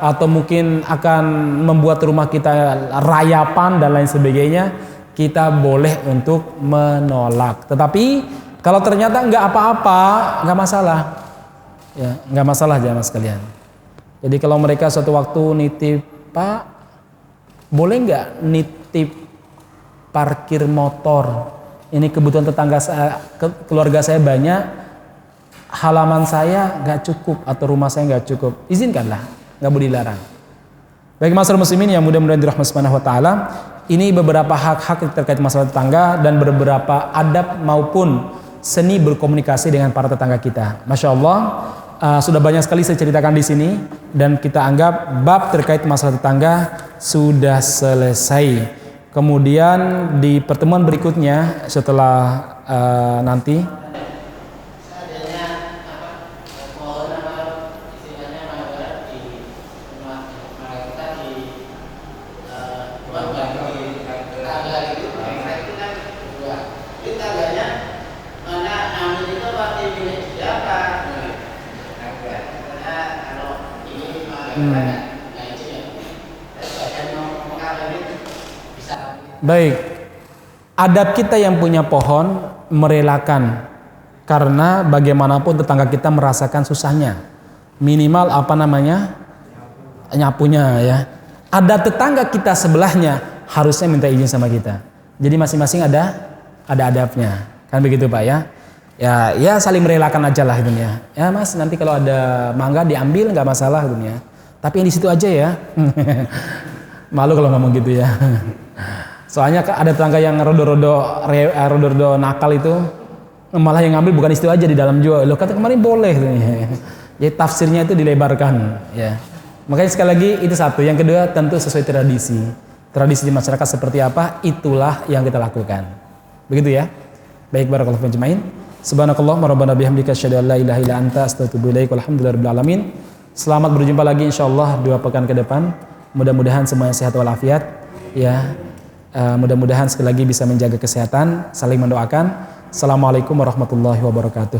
atau mungkin akan membuat rumah kita rayapan dan lain sebagainya, kita boleh untuk menolak. Tetapi kalau ternyata nggak apa-apa, nggak masalah, ya nggak masalah jamaah sekalian. Jadi kalau mereka suatu waktu nitip, Pak, boleh nggak nitip parkir motor? Ini kebutuhan tetangga saya, keluarga saya banyak. Halaman saya nggak cukup atau rumah saya nggak cukup, izinkanlah, nggak boleh dilarang. Bagi masyarakat muslimin yang mudah-mudahan dirahmati Subhanahu wa taala, ini beberapa hak-hak terkait masalah tetangga dan beberapa adab maupun seni berkomunikasi dengan para tetangga kita. Masya Allah, sudah banyak sekali saya ceritakan di sini dan kita anggap bab terkait masalah tetangga sudah selesai. Kemudian di pertemuan berikutnya setelah nanti baik, adab kita yang punya pohon merelakan, karena bagaimanapun tetangga kita merasakan susahnya, minimal nyapunya ya. Ada tetangga kita sebelahnya harusnya minta izin sama kita. Jadi masing-masing ada adabnya, kan begitu Pak ya? Ya saling merelakan aja lah gitu ya. Ya Mas, nanti kalau ada mangga diambil nggak masalah gitu ya. Tapi yang di situ aja ya. Malu kalau ngomong gitu ya. Soalnya ada tetangga yang rodo-rodo nakal itu, malah yang ngambil bukan itu aja, di dalam juga. Loh, kata kemarin boleh. Jadi tafsirnya itu dilebarkan. Ya. Makanya sekali lagi itu satu. Yang kedua tentu sesuai tradisi. Tradisi di masyarakat seperti apa, itulah yang kita lakukan. Begitu ya. Baik, barakallahu fiikum ajmain. Subhanakallahumma rabbana bihamdika asyhadu an la ilaha illa anta astaghfiruka wa atubu ilaik. Walhamdulillahirabbil alamin. Selamat berjumpa lagi insyaallah 2 pekan ke depan. Mudah-mudahan semuanya sehat walafiat. Ya. Mudah-mudahan sekali lagi bisa menjaga kesehatan, saling mendoakan. Assalamualaikum warahmatullahi wabarakatuh.